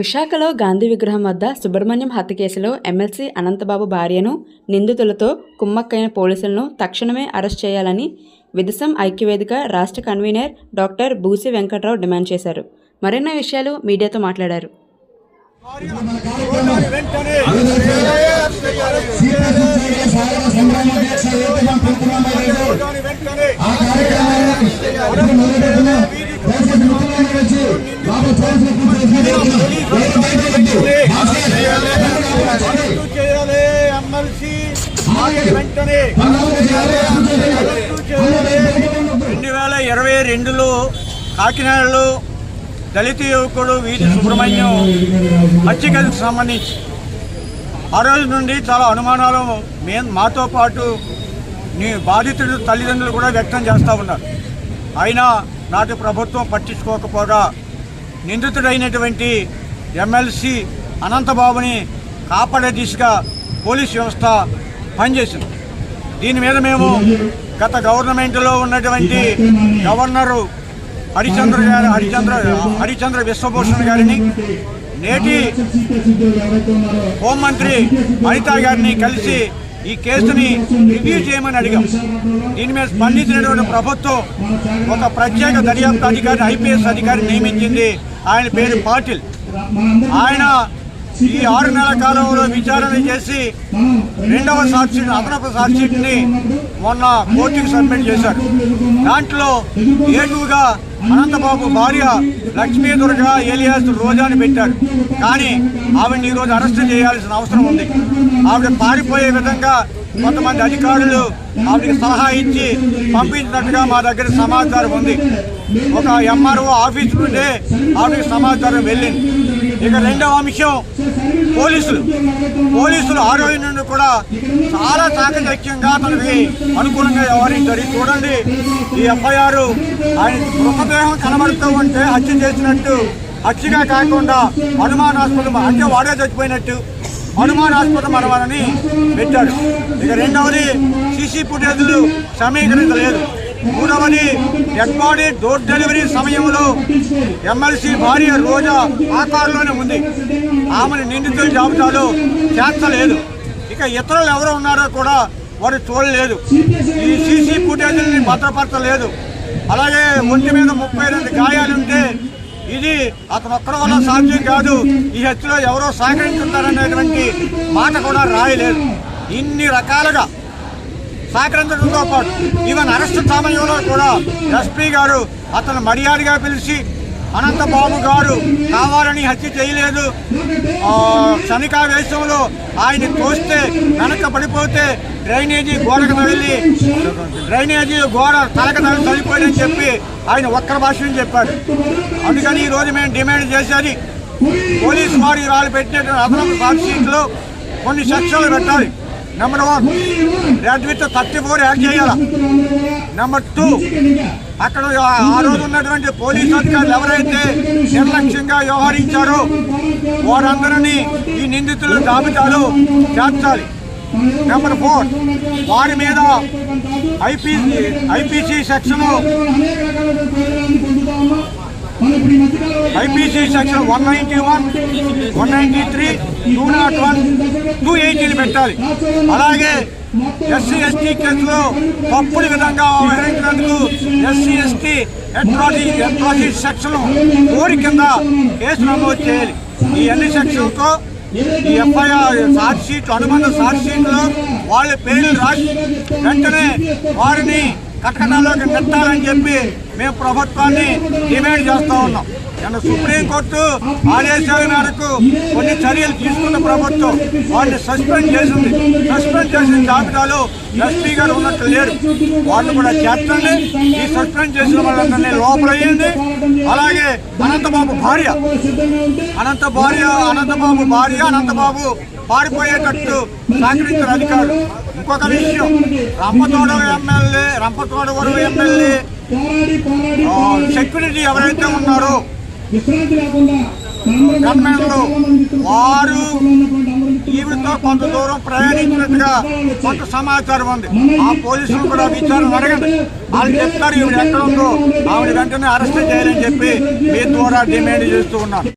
విశాఖలో గాంధీ విగ్రహం వద్ద సుబ్రహ్మణ్యం హత్య కేసులో ఎమ్మెల్సీ అనంతబాబు భార్యను నిందితులతో కుమ్మక్కైన పోలీసులను తక్షణమే అరెస్ట్ చేయాలని విదసం ఐక్యవేదిక రాష్ట్ర convener doctor Busi Venkatrao demand చేశారు. మరిన్ని విషయాలు మీడియాతో మాట్లాడారు. కాకినాడలో దళిత యువకుడు వీధి సుబ్రహ్మణ్యం హత్యకు సంబంధించి ఆ రోజు నుండి చాలా అనుమానాలు మాతో పాటు బాధితుడు తల్లిదండ్రులు కూడా వ్యక్తం చేస్తూ ఉన్నారు. అయినా నాటి ప్రభుత్వం పట్టించుకోకపోగా నిందితుడైనటువంటి ఎమ్మెల్సీ అనంతబాబుని కాపాడే దిశగా పోలీస్ వ్యవస్థ పనిచేసింది. దీని మీద మేము గత గవర్నమెంట్లో ఉన్నటువంటి గవర్నరు హరిచంద్ర విశ్వభూషణ్ గారిని, నేటి హోంమంత్రి అనితా గారిని కలిసి ఈ కేసుని రివ్యూ చేయమని అడిగాం. దీని మీద స్పందించినటువంటి ప్రభుత్వం ఒక ప్రత్యేక దర్యాప్తు అధికారి ఐపీఎస్ అధికారిని నియమించింది. ఆయన పేరు పాటిల్. ఆయన ఈ 6 నెలల కాలంలో విచారణ చేసి రెండవ సాక్షి అదనపు సాక్షిని మొన్న కోర్టుకు సబ్మిట్ చేశారు. దాంట్లో ఏటుగా అనంతబాబు భార్య లక్ష్మీదుర్గ ఏలియాస్ రోజాని పెట్టారు. కానీ ఆవిడని ఈరోజు అరెస్ట్ చేయాల్సిన అవసరం ఉంది. ఆవిడ పారిపోయే విధంగా కొంతమంది అధికారులు ఆవిడకి సలహా ఇచ్చి పంపించినట్టుగా మా దగ్గర సమాచారం ఉంది. ఒక ఎంఆర్ఓ ఆఫీస్ నుండే ఆవిడకి సమాచారం వెళ్ళింది. ఇక రెండవ అంశం, పోలీసులు ఆ రోజు నుండి కూడా చాలా చాకచక్యంగా తనకి అనుకూలంగా వ్యవహరించారు. చూడండి, ఈ ఎఫ్ఐఆర్ ఆయన మృతదేహం కనబడుతూ ఉంటే హత్య చేసినట్టు, హత్యగా కాకుండా అనుమానాస్పదం అంటే వాడే చచ్చిపోయినట్టు అనుమానాస్పద మరణమని పెట్టాడు. ఇక రెండవది, సీసీ ఫుటేజ్లు సమీకరించలేదు. మూడవది, డెడ్ బాడీ డోర్ డెలివరీ సమయంలో ఎమ్మెల్సీ భార్య రోజా ఆ కారులోనే ఉంది. ఆమెను నిందితుల జాబితాలో చేర్చలేదు. ఇక ఇతరులు ఎవరు ఉన్నారో కూడా వారు చూడలేదు. ఈ సీసీ ఫుటేజ్ని భద్రపరచలేదు. అలాగే ఒంటి మీద 32 గాయాలుంటే ఇది అతను ఒక్కడి వల్ల సాధ్యం కాదు, ఈ హత్యలో ఎవరో సహకరించుంటారనేటువంటి మాట కూడా రాయలేదు. ఇన్ని రకాలుగా సహకరించడంతో పాటు ఈవెన్ అరెస్ట్ సమయంలో కూడా ఎస్పీ గారు అతను మర్యాదగా పిలిచి అనంతబాబు గారు కావాలని హత్య చేయలేదు, క్షణికావేశంలో ఆయన తోస్తే వెనక పడిపోతే డ్రైనేజీ గోడకు తగిలి తలక తగిలి చనిపోయాడని చెప్పి ఆయన ఒక్కరి భాషని చెప్పాడు. అందుకని ఈరోజు మేము డిమాండ్ చేసేది, పోలీసు వారు ఇవాళ పెట్టినటువంటి అదనపు సాక్షిలో కొన్ని సెక్షన్లు పెట్టాలి. నెంబర్ 1, రెడ్ విత్ 34 యాడ్ చేయాలి. నెంబర్ 2, అక్కడ ఆ రోజు ఉన్నటువంటి పోలీసు అధికారులు ఎవరైతే నిర్లక్ష్యంగా వ్యవహరించారో వారందరినీ ఈ నిందితుల జాబితాలో చేర్చాలి. నెంబర్ 4, వారి మీద ఐపీసీ సెక్షన్ 191, 193, 201, 280 పెట్టాలి. అలాగే ఎస్సీ ఎస్టీ కేసులో తప్పుడు విధంగా వ్యవహరించినందుకు ఎస్సీ ఎస్టీ అట్రాసిటీ సెక్షన్ 4 కింద కేసు నమోదు చేయాలి. ఈ అన్ని సెక్షన్తో ఈ ఎఫ్ఐఆర్ అనుబంధ షీట్లో వాళ్ళ పేర్లు రాసి వెంటనే వారిని కటకటాల్లోకి నెట్టాలని చెప్పి మేము ప్రభుత్వాన్ని డిమాండ్ చేస్తూ ఉన్నాం. సుప్రీంకోర్టు ఆదేశాల మేరకు కొన్ని చర్యలు తీసుకున్న ప్రభుత్వం వారిని సస్పెండ్ చేసింది. సస్పెండ్ చేసిన జాబితాలో ఎస్పీ గారు ఉన్నట్టు లేరు. వాళ్ళు కూడా చేర్చండి. ఈ సస్పెండ్ చేసిన వాళ్ళందరినీ లోపలయ్యింది. అలాగే అనంతబాబు భార్య పారిపోయేటట్టు సహకరించిన అధికారులు. ఇంకొక విషయం, రంపతోడవరం ఎమ్మెల్యే సెక్యూరిటీ ఎవరైతే ఉన్నారో గవర్నమెంట్లో వారు ఈవిడతో కొంత దూరం ప్రయాణించినట్టుగా కొంత సమాచారం ఉంది. ఆ పోలీసులు కూడా విచారణ అడగండి, వాళ్ళు చెప్తారు ఈవిడ ఎక్కడ ఉందో ఆవిడ వెంటనే అరెస్ట్ చేయాలని చెప్పి మీ ద్వారా డిమాండ్ చేస్తూ ఉన్నారు.